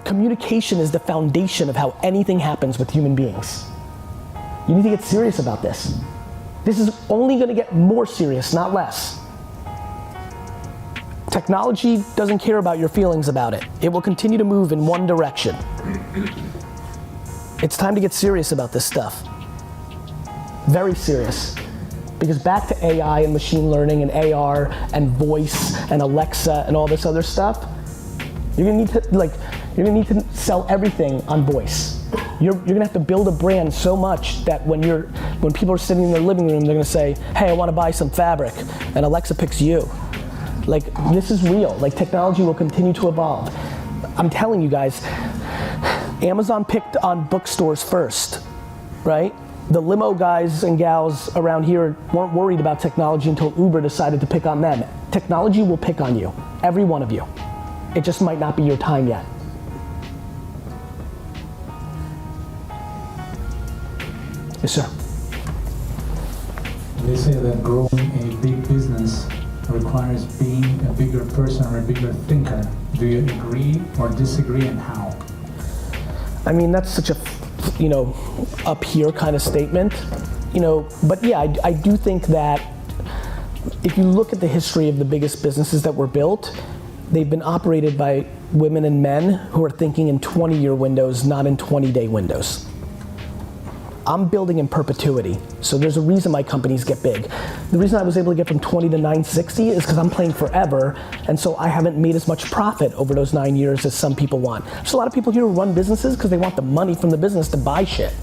Communication is the foundation of how anything happens with human beings. You need to get serious about this. This is only going to get more serious, not less. Technology doesn't care about your feelings about it. It will continue to move in one direction. It's time to get serious about this stuff. Very serious. Because back to AI and machine learning and AR and voice and Alexa and all this other stuff, you're gonna need to sell everything on voice. You're gonna have to build a brand so much that when people are sitting in their living room, they're gonna say, hey, I wanna buy some fabric, and Alexa picks you. Like, this is real. Like, technology will continue to evolve. I'm telling you guys, Amazon picked on bookstores first, right? The limo guys and gals around here weren't worried about technology until Uber decided to pick on them. Technology will pick on you, every one of you. It just might not be your time yet. Yes, sir. They say that growing a big business requires being a bigger person or a bigger thinker. Do you agree or disagree, and how? I mean, that's such a, up here kind of statement, but yeah, I do think that if you look at the history of the biggest businesses that were built, they've been operated by women and men who are thinking in 20-year windows, not in 20-day windows. I'm building in perpetuity, so there's a reason my companies get big. The reason I was able to get from 20 to 960 is because I'm playing forever, and so I haven't made as much profit over those 9 years as some people want. There's a lot of people here who run businesses because they want the money from the business to buy shit.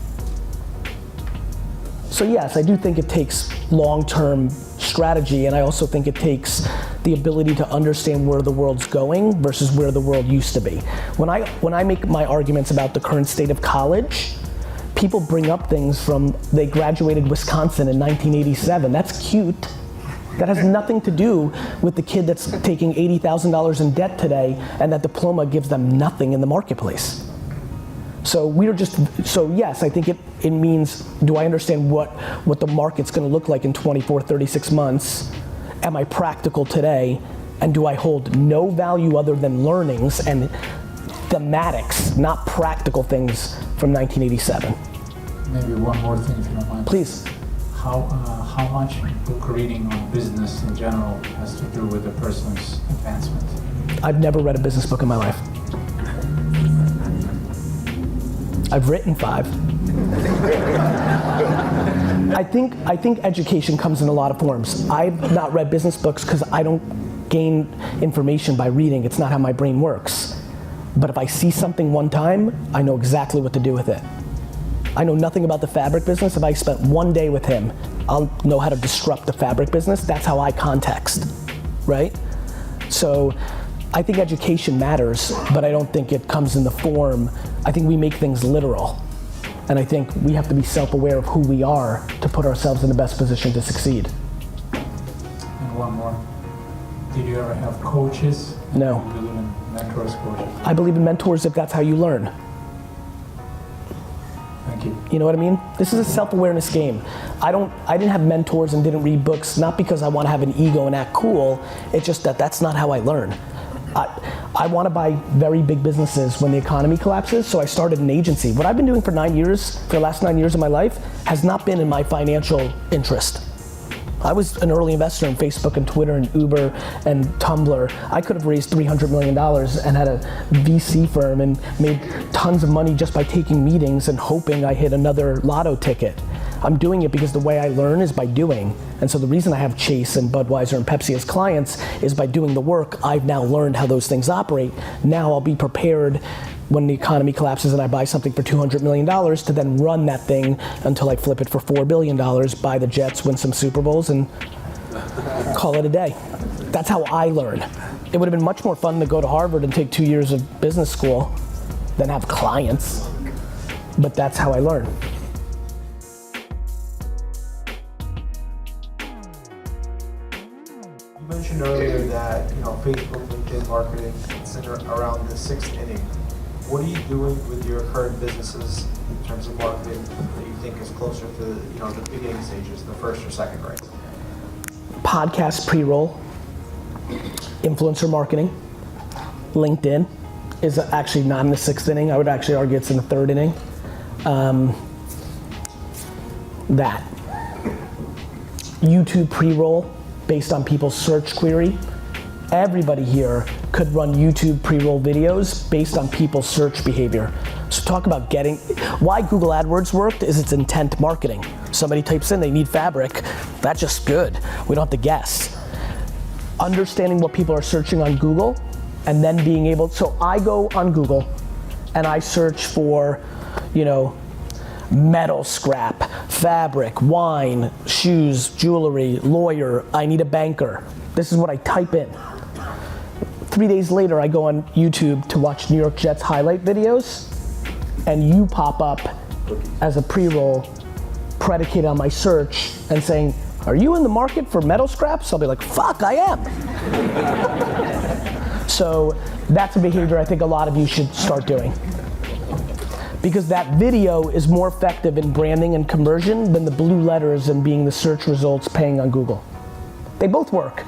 So yes, I do think it takes long-term strategy, and I also think it takes the ability to understand where the world's going versus where the world used to be. When I make my arguments about the current state of college, people bring up things from, they graduated Wisconsin in 1987. That's cute. That has nothing to do with the kid that's taking $80,000 in debt today, and that diploma gives them nothing in the marketplace. So yes, I think it means, do I understand what the market's gonna look like in 24, 36 months? Am I practical today? And do I hold no value other than learnings and thematics, not practical things from 1987. Maybe one more thing, if you don't mind. Please. How much book reading on business in general has to do with a person's advancement? I've never read a business book in my life. I've written 5. I think education comes in a lot of forms. I've not read business books because I don't gain information by reading. It's not how my brain works. But if I see something one time, I know exactly what to do with it. I know nothing about the fabric business. If I spent one day with him, I'll know how to disrupt the fabric business. That's how I context, right? So I think education matters, but I don't think it comes in the form. I think we make things literal. And I think we have to be self-aware of who we are to put ourselves in the best position to succeed. And one more. Did you ever have coaches? No. Do you believe in mentors, coaches? I believe in mentors if that's how you learn. Thank you. You know what I mean? This is a self-awareness game. I didn't have mentors and didn't read books, not because I want to have an ego and act cool. It's just that that's not how I learn. I want to buy very big businesses when the economy collapses, so I started an agency. What I've been doing for the last 9 years of my life, has not been in my financial interest. I was an early investor in Facebook and Twitter and Uber and Tumblr. I could have raised $300 million and had a VC firm and made tons of money just by taking meetings and hoping I hit another lotto ticket. I'm doing it because the way I learn is by doing. And so the reason I have Chase and Budweiser and Pepsi as clients is by doing the work. I've now learned how those things operate. Now I'll be prepared when the economy collapses and I buy something for $200 million to then run that thing until I flip it for $4 billion, buy the Jets, win some Super Bowls, and call it a day. That's how I learn. It would have been much more fun to go to Harvard and take 2 years of business school than have clients, but that's how I learn. You mentioned earlier that Facebook, LinkedIn marketing, it's in around the 6th inning. What are you doing with your current businesses in terms of marketing that you think is closer to the beginning stages, the first or second grade? Podcast pre-roll, influencer marketing, LinkedIn, is actually not in the 6th inning. I would actually argue it's in the 3rd inning. That. YouTube pre-roll based on people's search query. Everybody here could run YouTube pre-roll videos based on people's search behavior. So talk about getting, why Google AdWords worked is it's intent marketing. Somebody types in they need fabric, that's just good. We don't have to guess. Understanding what people are searching on Google and then being able, so I go on Google and I search for, metal scrap, fabric, wine, shoes, jewelry, lawyer, I need a banker. This is what I type in. 3 days later, I go on YouTube to watch New York Jets highlight videos, and you pop up as a pre-roll predicated on my search and saying, are you in the market for metal scraps? I'll be like, fuck, I am. So that's a behavior I think a lot of you should start doing. Because that video is more effective in branding and conversion than the blue letters and being the search results paying on Google. They both work,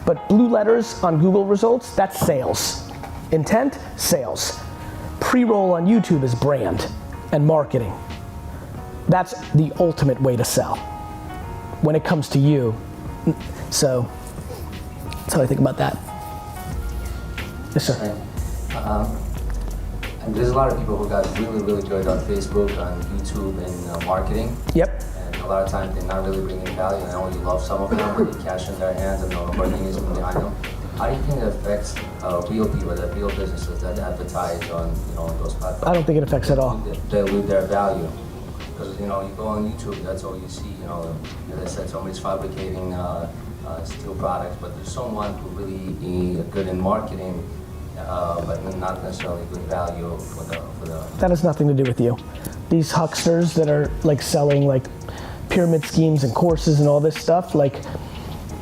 but blue letters on Google results, that's sales. Intent, sales. Pre-roll on YouTube is brand and marketing. That's the ultimate way to sell when it comes to you. So that's how I think about that. Yes, sir. And there's a lot of people who got really, really good on Facebook, on YouTube, and marketing. Yep. And a lot of times they're not really bringing value. And I know you love some of them, but they cash in their hands and the marketing is behind them. How do you think it affects real people, the real businesses that advertise on, on those platforms? I don't think it affects at all. They lose their value. Because, you go on YouTube, that's all you see, as I said, somebody's fabricating steel products, but there's someone who really is good in marketing, but not necessarily good value for the. That has nothing to do with you. These hucksters that are like selling like pyramid schemes and courses and all this stuff, like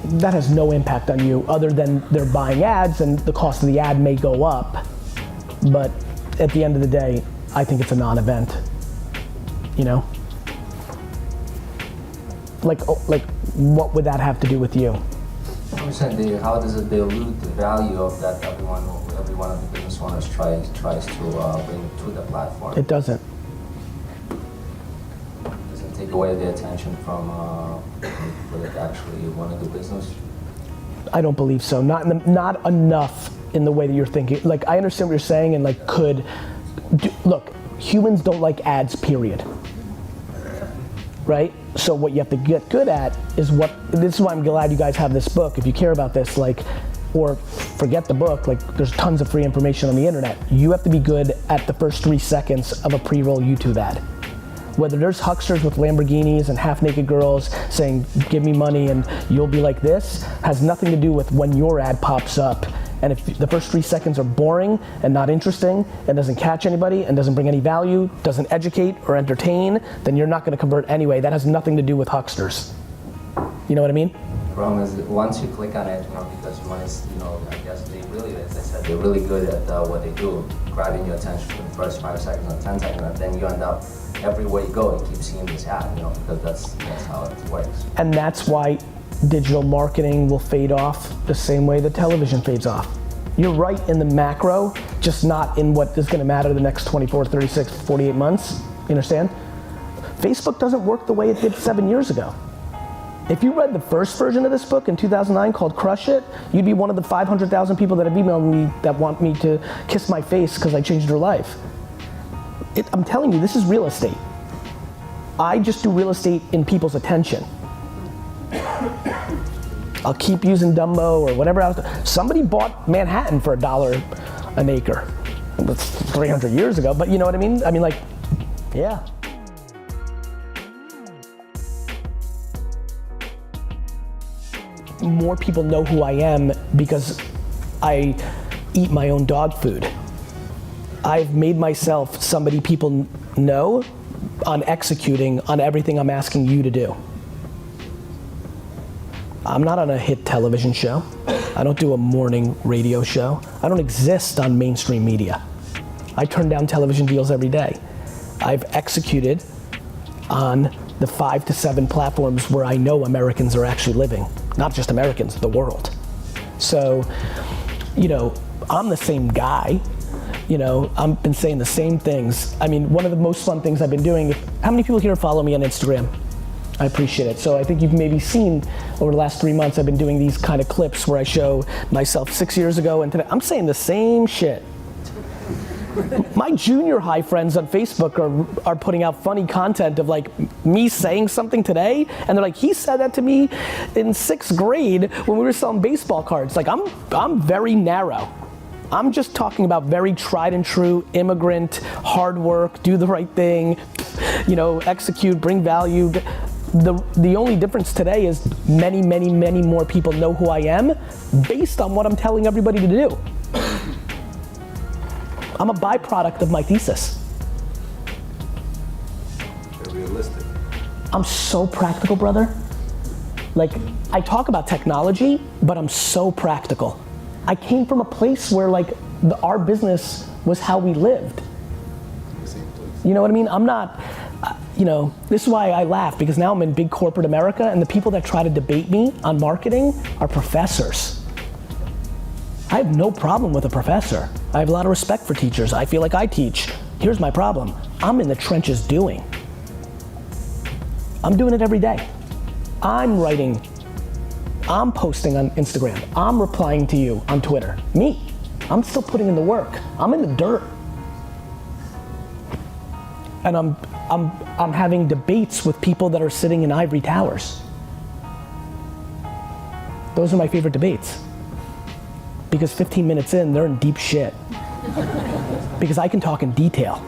that has no impact on you other than they're buying ads and the cost of the ad may go up. But at the end of the day, I think it's a non-event. Like what would that have to do with you? I'm saying, how does it dilute the value of that every one of the business owners tries to bring to the platform? It doesn't. Doesn't take away the attention from people that actually want to do business? I don't believe so. Not enough in the way that you're thinking. Like, I understand what you're saying, and like look, humans don't like ads, period. Right? So what you have to get good at is this is why I'm glad you guys have this book. If you care about this, or forget the book, there's tons of free information on the internet. You have to be good at the first 3 seconds of a pre-roll YouTube ad. Whether there's hucksters with Lamborghinis and half-naked girls saying, give me money and you'll be like this, has nothing to do with when your ad pops up. And if the first 3 seconds are boring and not interesting and doesn't catch anybody and doesn't bring any value, doesn't educate or entertain, then you're not gonna convert anyway. That has nothing to do with hucksters. You know what I mean? The problem is that once you click on it, because when it's, I guess they really, as I said, they're really good at what they do, grabbing your attention for the first 5 seconds or 10 seconds, and then you end up, everywhere you go, you keep seeing this ad, because that's how it works. And that's why digital marketing will fade off the same way that television fades off. You're right in the macro, just not in what is gonna matter the next 24, 36, 48 months, you understand? Facebook doesn't work the way it did 7 years ago. If you read the first version of this book in 2009 called Crush It, you'd be one of the 500,000 people that have emailed me that want me to kiss my face because I changed their life. I'm telling you, this is real estate. I just do real estate in people's attention. I'll keep using Dumbo or whatever else. Somebody bought Manhattan for $1 an acre. That's 300 years ago, but you know what I mean? Yeah. More people know who I am because I eat my own dog food. I've made myself somebody people know on executing on everything I'm asking you to do. I'm not on a hit television show. I don't do a morning radio show. I don't exist on mainstream media. I turn down television deals every day. I've executed on the 5 to 7 platforms where I know Americans are actually living. Not just Americans, the world. So, I'm the same guy, You know, I've been saying the same things. I mean, one of the most fun things I've been doing, how many people here follow me on Instagram? I appreciate it. So I think you've maybe seen over the last 3 months, I've been doing these kind of clips where I show myself 6 years ago and today. I'm saying the same shit. My junior high friends on Facebook are putting out funny content of like me saying something today, and they're like, he said that to me in 6th grade when we were selling baseball cards. Like I'm very narrow. I'm just talking about very tried and true immigrant, hard work, do the right thing, you know, execute, bring value. The only difference today is many, many, many more people know who I am based on what I'm telling everybody to do. I'm a byproduct of my thesis. They're realistic. I'm so practical, brother. Like, I talk about technology, but I'm so practical. I came from a place where like our business was how we lived. You know what I mean? I'm not, you know, this is why I laugh, because now I'm in big corporate America and the people that try to debate me on marketing are professors. I have no problem with a professor. I have a lot of respect for teachers. I feel like I teach. Here's my problem. I'm in the trenches doing. I'm doing it every day. I'm writing. I'm posting on Instagram. I'm replying to you on Twitter. Me. I'm still putting in the work. I'm in the dirt. And I'm having debates with people that are sitting in ivory towers. Those are my favorite debates. Because 15 minutes in, they're in deep shit. Because I can talk in detail.